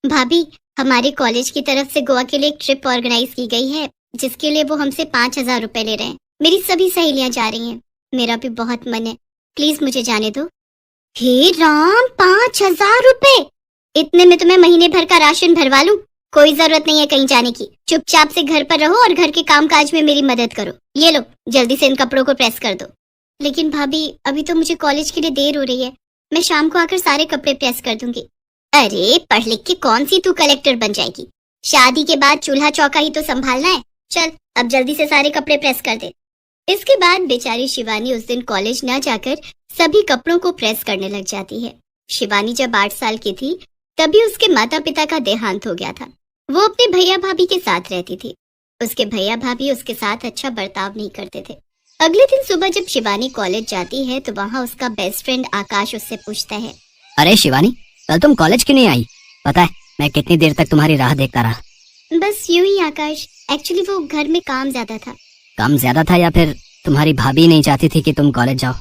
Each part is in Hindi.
भाभी, हमारे कॉलेज की तरफ से गोवा के लिए एक ट्रिप ऑर्गेनाइज की गई है, जिसके लिए वो हमसे 5,000 रुपए ले रहे हैं। मेरी सभी सहेलियां जा रही हैं। मेरा भी बहुत मन है, प्लीज मुझे जाने दो। हे राम, 5,000 रुपए! इतने में तो मैं महीने भर का राशन भरवा लूं। कोई जरूरत नहीं है कहीं जाने की। चुपचाप से घर पर रहो और घर के कामकाज में मेरी मदद करो। ये लो, जल्दी से इन कपड़ों को प्रेस कर दो। लेकिन भाभी, अभी तो मुझे कॉलेज के लिए देर हो रही है। मैं शाम को आकर सारे कपड़े प्रेस कर दूंगी। अरे, पढ़ लिख के कौन सी तू कलेक्टर बन जाएगी? शादी के बाद चूल्हा चौका ही तो संभालना है। चल, अब जल्दी से सारे कपड़े प्रेस कर दे। इसके बाद बेचारी शिवानी उस दिन कॉलेज न जाकर सभी कपड़ों को प्रेस करने लग जाती है। शिवानी जब 8 साल की थी, तभी उसके माता पिता का देहांत हो गया था। वो अपने भैया भाभी के साथ रहती थी। उसके भैया भाभी उसके साथ अच्छा बर्ताव नहीं करते थे। अगले दिन सुबह जब शिवानी कॉलेज जाती है तो वहाँ उसका बेस्ट फ्रेंड आकाश उससे पूछता है, अरे शिवानी, कल तुम कॉलेज क्यों नहीं आई? पता है मैं कितनी देर तक तुम्हारी राह देखता रहा। बस यूं ही आकाश, एक्चुअली वो घर में काम ज्यादा था। काम ज्यादा था या फिर तुम्हारी भाभी नहीं चाहती थी कि तुम कॉलेज जाओ?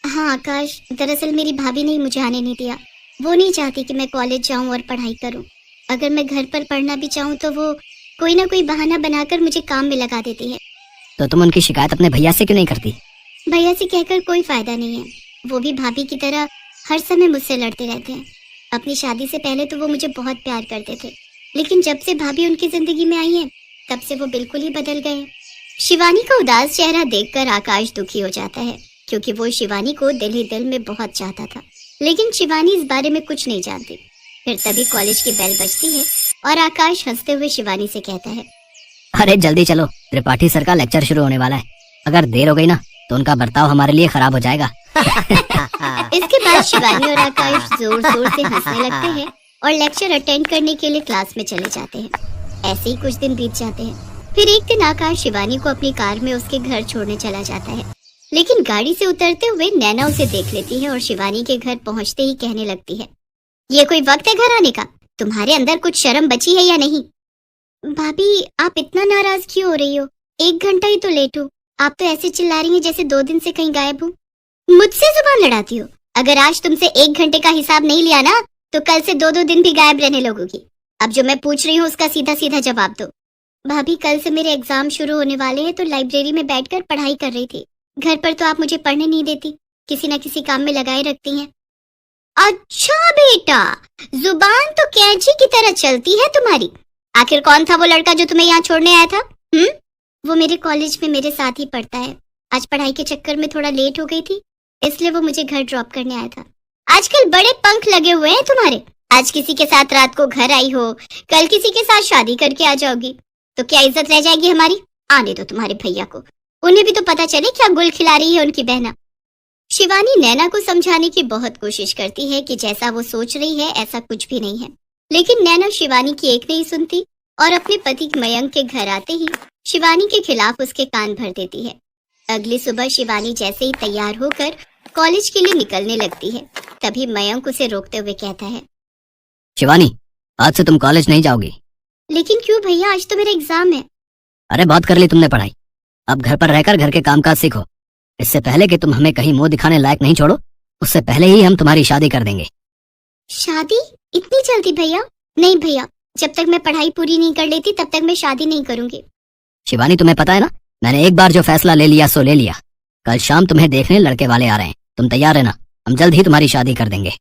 हाँ आकाश, दरअसल मेरी भाभी ने मुझे आने नहीं दिया। वो नहीं चाहती कि मैं कॉलेज जाऊं और पढ़ाई करूं। अगर मैं घर पर पढ़ना भी चाहूं तो वो कोई ना कोई बहाना बनाकर मुझे काम में लगा देती है। तो तुम उनकी शिकायत अपने भैया से क्यों नहीं करती? भैया से कहकर कोई फायदा नहीं है। वो भी भाभी की तरह हर समय मुझसे लड़ते रहते हैं। अपनी शादी से पहले तो वो मुझे बहुत प्यार करते थे, लेकिन जब से भाभी उनकी जिंदगी में आई है, तब से वो बिल्कुल ही बदल गए। शिवानी का उदास चेहरा देखकर आकाश दुखी हो जाता है, क्योंकि वो शिवानी को दिल ही दिल में बहुत चाहता था। लेकिन शिवानी इस बारे में कुछ नहीं जानती। फिर तभी कॉलेज की बेल बजती है और आकाश हंसते हुए शिवानी से कहता है, अरे जल्दी चलो, त्रिपाठी सर का लेक्चर शुरू होने वाला है। अगर देर हो गई ना तो उनका बर्ताव हमारे लिए खराब हो जाएगा। इसके बाद शिवानी और आकाश जोर जोर से हंसने लगते हैं और लेक्चर अटेंड करने के लिए क्लास में चले जाते हैं। ऐसे ही कुछ दिन बीत जाते हैं। फिर एक दिन आकाश शिवानी को अपनी कार में उसके घर छोड़ने चला जाता है, लेकिन गाड़ी से उतरते हुए नैना उसे देख लेती है और शिवानी के घर पहुंचते ही कहने लगती है, ये कोई वक्त है घर आने का? तुम्हारे अंदर कुछ शर्म बची है या नहीं? भाभी, आप इतना नाराज क्यों हो रही हो? 1 घंटा ही तो लेट हो। आप तो ऐसे चिल्ला रही हैं जैसे 2 दिन से कहीं गायब हो। मुझसे जुबान लड़ाती हो? अगर आज तुमसे 1 घंटे का हिसाब नहीं लिया ना, तो कल से 2-2 दिन भी गायब रहने लगोगी। अब जो मैं पूछ रही हूँ उसका सीधा सीधा जवाब दो। भाभी, कल से मेरे एग्जाम शुरू होने वाले हैं, तो लाइब्रेरी में बैठकर पढ़ाई कर रही थी। घर पर तो आप मुझे पढ़ने नहीं देती, किसी न किसी काम में लगाए रखती हैं। अच्छा बेटा, जुबान तो कैंची की तरह चलती है तुम्हारी। आखिर कौन था वो लड़का जो तुम्हें यहाँ छोड़ने आया था? वो मेरे कॉलेज में मेरे साथ ही पढ़ता है। आज पढ़ाई के चक्कर में थोड़ा लेट हो गई थी, इसलिए वो मुझे घर ड्रॉप करने आया था। आजकल बड़े पंख लगे हुए हैं तुम्हारे। आज किसी के साथ रात को घर आई हो, कल किसी के साथ शादी करके आ जाओगी, तो क्या इज्जत रह जाएगी हमारी? आने दो तुम्हारे भैया को, उन्हें भी तो पता चले क्या गुल खिला रही है उनकी बहना। शिवानी नैना को समझाने की बहुत कोशिश करती है कि जैसा वो सोच रही है ऐसा कुछ भी नहीं है, लेकिन नैना शिवानी की एक नहीं सुनती और अपने पति मयंक के घर आते ही शिवानी के खिलाफ उसके कान भर देती है। अगली सुबह शिवानी जैसे ही तैयार होकर कॉलेज के लिए निकलने लगती है, तभी मयंक उसे रोकते हुए कहता है, शिवानी, आज से तुम कॉलेज नहीं जाओगी। लेकिन क्यों भैया, आज तो मेरा एग्जाम है। अरे बहुत कर ली तुमने पढ़ाई, अब घर पर रहकर घर के कामकाज सीखो। इससे पहले कि तुम हमें कहीं मुंह दिखाने लायक नहीं छोड़ो, उससे पहले ही हम तुम्हारी शादी कर देंगे। शादी? इतनी जल्दी भैया? नहीं भैया, जब तक मैं पढ़ाई पूरी नहीं कर लेती तब तक मैं शादी नहीं करूंगी। शिवानी, तुम्हें पता है ना, मैंने एक बार जो फैसला ले लिया सो ले लिया। कल शाम तुम्हें देखने लड़के वाले आ रहे हैं, तुम तैयार रहना, हम जल्द ही तुम्हारी शादी कर देंगे।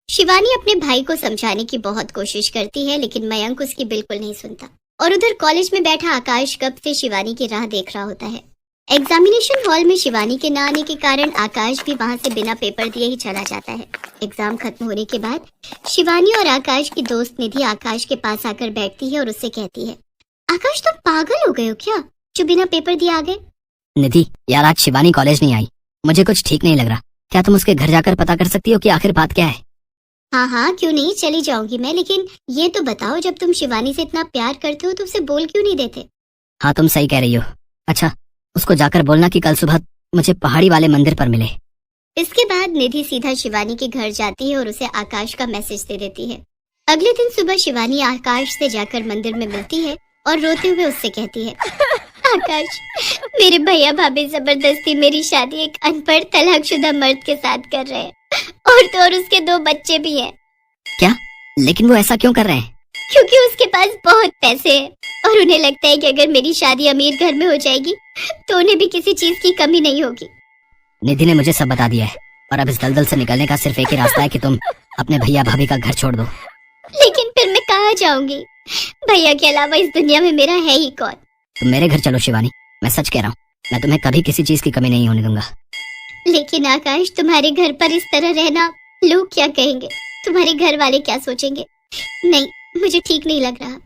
शिवानी अपने भाई को समझाने की बहुत कोशिश करती है, लेकिन मयंक उसकी बिल्कुल नहीं सुनता। और उधर कॉलेज में बैठा आकाश कब से शिवानी की राह देख रहा होता है। एग्जामिनेशन हॉल में शिवानी के न आने के कारण आकाश भी वहां से बिना पेपर दिए ही चला जाता है। एग्जाम खत्म होने के बाद शिवानी और आकाश की दोस्त निधि आकाश के पास आकर बैठती है और उससे कहती है, आकाश तुम पागल हो गए हो क्या, जो बिना पेपर दिए आ गए? निधि यार, आज शिवानी कॉलेज नहीं आई, मुझे कुछ ठीक नहीं लग रहा। क्या तुम उसके घर जाकर पता कर सकती हो कि आखिर बात क्या है? हाँ हाँ, क्यों नहीं, चली जाऊंगी मैं। लेकिन ये तो बताओ, जब तुम शिवानी से इतना प्यार करते हो तो उसे बोल क्यों नहीं देते? हाँ, तुम सही कह रही हो। अच्छा, उसको जाकर बोलना कि कल सुबह मुझे पहाड़ी वाले मंदिर पर मिले। इसके बाद निधि सीधा शिवानी के घर जाती है और उसे आकाश का मैसेज दे देती है। अगले दिन सुबह शिवानी आकाश से जाकर मंदिर में मिलती है और रोते हुए उससे कहती है, आकाश, मेरे भैया भाभी जबरदस्ती मेरी शादी एक अनपढ़ तलाकशुदा मर्द के साथ कर रहे हैं, और तो और उसके 2 बच्चे भी हैं। क्या? लेकिन वो ऐसा क्यों कर रहे हैं? क्योंकि उसके पास बहुत पैसे हैं और उन्हें लगता है कि अगर मेरी शादी अमीर घर में हो जाएगी तो उन्हें भी किसी चीज की कमी नहीं होगी। निधि ने मुझे सब बता दिया है और अब इस दलदल से निकलने का सिर्फ एक ही रास्ता है कि तुम अपने भैया भाभी का घर छोड़ दो। लेकिन फिर मैं कहाँ जाऊंगी? भैया के अलावा इस दुनिया में मेरा है ही कौन? तुम मेरे घर चलो शिवानी, मैं सच कह रहा हूँ, मैं तुम्हें कभी किसी चीज की कमी नहीं होने दूंगा। लेकिन आकाश, तुम्हारे घर पर इस तरह रहना लोग क्या कहेंगे? तुम्हारे घर वाले क्या सोचेंगे? नहीं, मुझे ठीक नहीं लग रहा।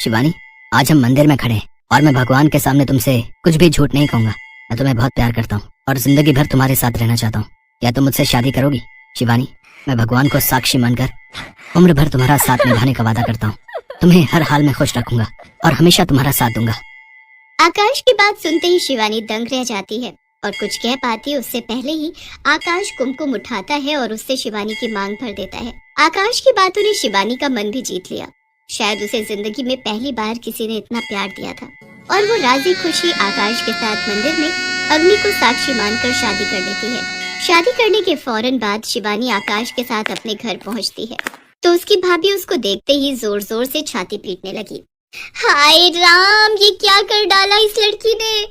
शिवानी, आज हम मंदिर में खड़े हैं और मैं भगवान के सामने तुमसे कुछ भी झूठ नहीं कहूंगा। मैं तुम्हें बहुत प्यार करता हूँ और जिंदगी भर तुम्हारे साथ रहना चाहता हूँ। क्या तुम मुझसे शादी करोगी? शिवानी, मैं भगवान को साक्षी मानकर उम्र भर तुम्हारा साथ निभाने का वादा करता हूँ। तुम्हें हर हाल में खुश रखूंगा और हमेशा तुम्हारा साथ दूंगा। आकाश की बात सुनते ही शिवानी दंग रह जाती है और कुछ कह पाती उससे पहले ही आकाश कुमकुम उठाता है और उससे शिवानी की मांग भर देता है। आकाश की बातों ने शिवानी का मन भी जीत लिया। शायद उसे जिंदगी में पहली बार किसी ने इतना प्यार दिया था और वो राजी खुशी आकाश के साथ मंदिर में अग्नि को साक्षी मानकर शादी कर लेती है। शादी करने के फौरन बाद शिवानी आकाश के साथ अपने घर पहुंचती है तो उसकी भाभी उसको देखते ही जोर जोर से छाती पीटने लगी। हाय राम, ये क्या कर डाला इस लड़की ने?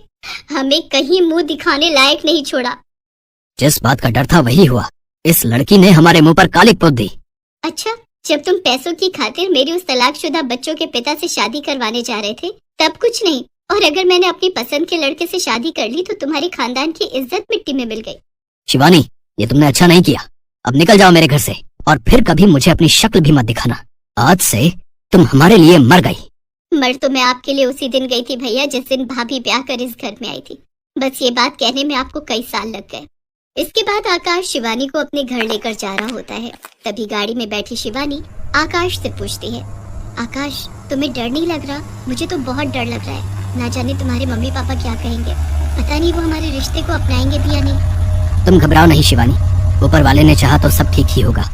हमें कहीं मुंह दिखाने लायक नहीं छोड़ा। जिस बात का डर था वही हुआ। इस लड़की ने हमारे मुंह पर कालिक पोत दी। अच्छा, जब तुम पैसों की खातिर मेरी उस तलाकशुदा बच्चों के पिता से शादी करवाने जा रहे थे तब कुछ नहीं, और अगर मैंने अपनी पसंद के लड़के से शादी कर ली तो तुम्हारे खानदान की इज्जत मिट्टी में मिल गई। शिवानी, ये तुमने अच्छा नहीं किया। अब निकल जाओ मेरे घर से और फिर कभी मुझे अपनी शक्ल भी मत दिखाना। आज से तुम हमारे लिए मर गई। मर तो मैं आपके लिए उसी दिन गई थी भैया जिस दिन भाभी ब्याह कर इस घर में आई थी। बस ये बात कहने में आपको कई साल लग गए। इसके बाद आकाश शिवानी को अपने घर लेकर जा रहा होता है। तभी गाड़ी में बैठी शिवानी आकाश से पूछती है, आकाश, तुम्हें डर नहीं लग रहा? मुझे तो बहुत डर लग रहा है। ना जाने तुम्हारे मम्मी पापा क्या कहेंगे। पता नहीं वो हमारे रिश्ते को अपनाएंगे भी या नहीं। तुम घबराओ नहीं शिवानी, ऊपर वाले ने चाहा तो सब ठीक ही होगा।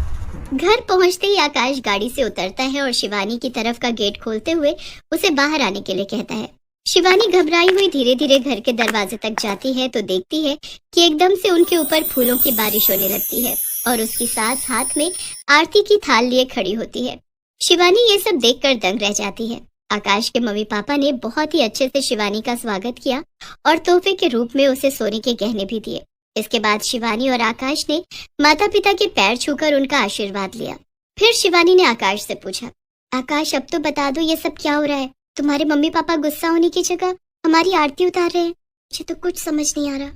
घर पहुंचते ही आकाश गाड़ी से उतरता है और शिवानी की तरफ का गेट खोलते हुए उसे बाहर आने के लिए कहता है। शिवानी घबराई हुई धीरे धीरे घर के दरवाजे तक जाती है तो देखती है कि एकदम से उनके ऊपर फूलों की बारिश होने लगती है और उसकी सास हाथ में आरती की थाल लिए खड़ी होती है। शिवानी ये सब देखकर दंग रह जाती है। आकाश के मम्मी पापा ने बहुत ही अच्छे से शिवानी का स्वागत किया और तोहफे के रूप में उसे सोने के गहने भी दिए। इसके बाद शिवानी और आकाश ने माता पिता के पैर छूकर उनका आशीर्वाद लिया। फिर शिवानी ने आकाश से पूछा, आकाश, अब तो बता दो ये सब क्या हो रहा है? तुम्हारे मम्मी पापा गुस्सा होने की जगह हमारी आरती उतार रहे हैं। मुझे तो कुछ समझ नहीं आ रहा।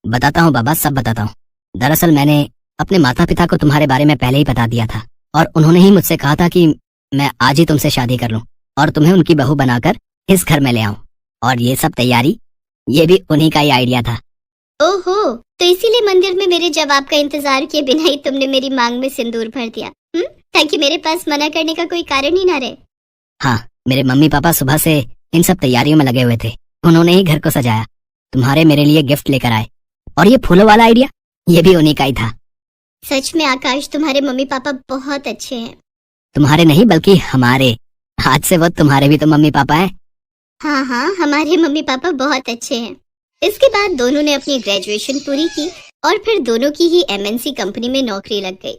बताता हूँ बाबा, सब बताता हूँ। दरअसल मैंने अपने माता पिता को तुम्हारे बारे में पहले ही बता दिया था और उन्होंने ही मुझसे कहा था कि मैं आज ही तुमसे शादी कर लूं और तुम्हें उनकी बहू बनाकर इस घर में ले आऊं। और ये सब तैयारी, ये भी उन्हीं का ही आइडिया था। ओहो, तो इसीलिए मंदिर में मेरे जवाब का इंतजार किए बिना ही तुमने मेरी मांग में सिंदूर भर दिया, ताकि मेरे पास मना करने का कोई कारण ही ना रहे। हाँ, मेरे मम्मी पापा सुबह से इन सब तैयारियों में लगे हुए थे। उन्होंने ही घर को सजाया, तुम्हारे मेरे लिए गिफ्ट लेकर आए और ये फूलों वाला आइडिया, ये भी उन्हीं का ही था। सच में आकाश, तुम्हारे मम्मी पापा बहुत अच्छे हैं। तुम्हारे नहीं बल्कि हमारे। आज से वो तुम्हारे भी तो मम्मी पापा हैं। हाँ हाँ, हमारे मम्मी पापा बहुत अच्छे हैं। इसके बाद दोनों ने अपनी ग्रेजुएशन पूरी की और फिर दोनों की ही MNC कंपनी में नौकरी लग गई।